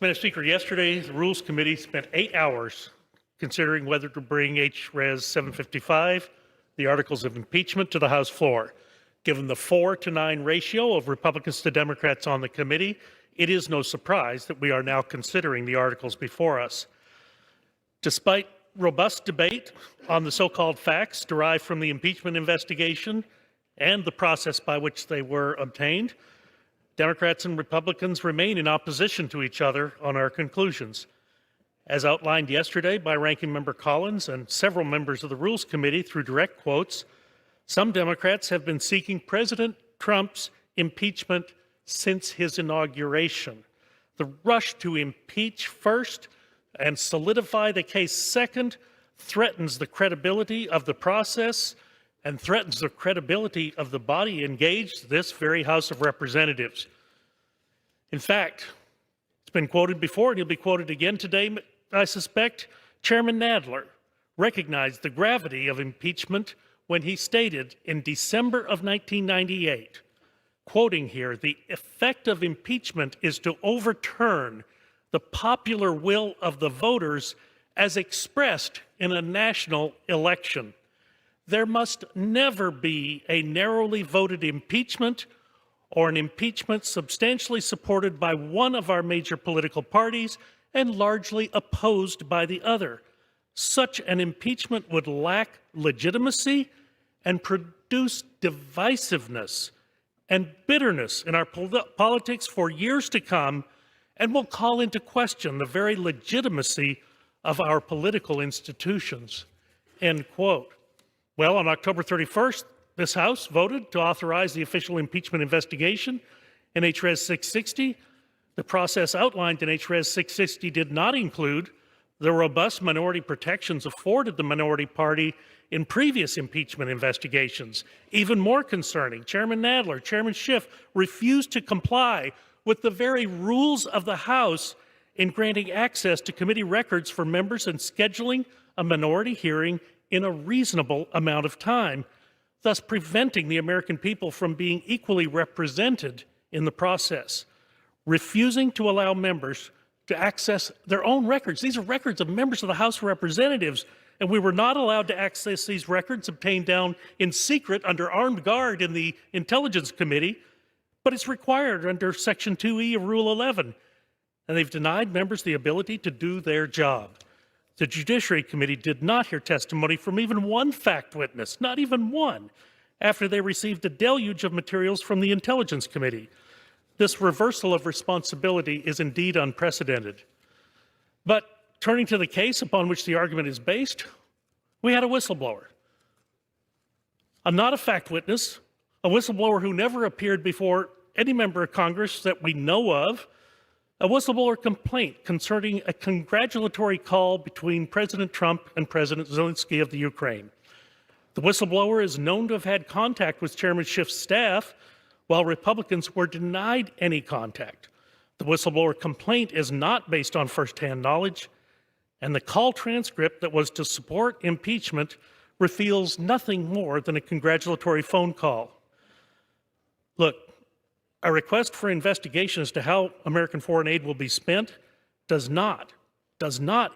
Madam Speaker, yesterday the Rules Committee spent 8 hours considering whether to bring H.Res. 755, the Articles of Impeachment, to the House floor. Given the 4-to-9 ratio of Republicans to Democrats on the committee, it is no surprise that we are now considering the articles before us. Despite robust debate on the so-called facts derived from the impeachment investigation and the process by which they were obtained, Democrats and Republicans remain in opposition to each other on our conclusions. As outlined yesterday by Ranking Member Collins and several members of the Rules Committee through direct quotes, some Democrats have been seeking President Trump's impeachment since his inauguration. The rush to impeach first and solidify the case second threatens the credibility of the process and threatens the credibility of the body engaged, this very House of Representatives. In fact, it's been quoted before and he'll be quoted again today, I suspect. Chairman Nadler recognized the gravity of impeachment when he stated in December of 1998, quoting here, "The effect of impeachment is to overturn the popular will of the voters as expressed in a national election. There must never be a narrowly voted impeachment or an impeachment substantially supported by one of our major political parties and largely opposed by the other. Such an impeachment would lack legitimacy and produce divisiveness and bitterness in our politics for years to come, and will call into question the very legitimacy of our political institutions." End quote. Well, on October 31st, this House voted to authorize the official impeachment investigation in H.Res. 660. The process outlined in H.Res. 660 did not include the robust minority protections afforded the minority party in previous impeachment investigations. Even more concerning, Chairman Nadler, Chairman Schiff refused to comply with the very rules of the House in granting access to committee records for members and scheduling a minority hearing in a reasonable amount of time, thus preventing the American people from being equally represented in the process. Refusing to allow members to access their own records. These are records of members of the House of Representatives, and we were not allowed to access these records obtained down in secret under armed guard in the Intelligence Committee, but it's required under Section 2E of Rule 11, and they've denied members the ability to do their job. The Judiciary Committee did not hear testimony from even one fact witness, not even one, after they received a deluge of materials from the Intelligence Committee. This reversal of responsibility is indeed unprecedented. But turning to the case upon which the argument is based, we had a whistleblower. Not a fact witness, a whistleblower who never appeared before any member of Congress that we know of, a whistleblower complaint concerning a congratulatory call between President Trump and President Zelensky of the Ukraine. The whistleblower is known to have had contact with Chairman Schiff's staff, while Republicans were denied any contact. The whistleblower complaint is not based on firsthand knowledge, and the call transcript that was to support impeachment reveals nothing more than a congratulatory phone call. Look, a request for investigation as to how American foreign aid will be spent does not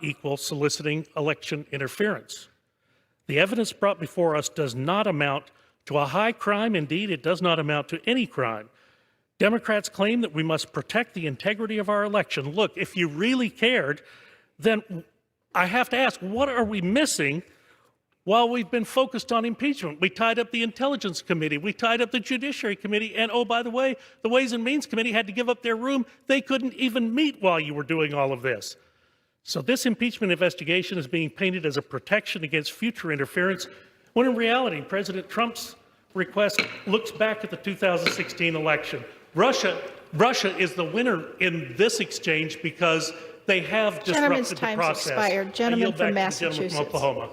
equal soliciting election interference. The evidence brought before us does not amount to a high crime. Indeed, it does not amount to any crime. Democrats claim that we must protect the integrity of our election. Look, if you really cared, then I have to ask, what are we missing while we've been focused on impeachment? We tied up the Intelligence Committee, we tied up the Judiciary Committee, and oh, by the way, the Ways and Means Committee had to give up their room. They couldn't even meet while you were doing all of this. So this impeachment investigation is being painted as a protection against future interference, when in reality, President Trump's request looks back at the 2016 election. Russia is the winner in this exchange because they have disrupted the process. Gentleman's time's expired. Gentleman from Massachusetts. Gentleman from Oklahoma.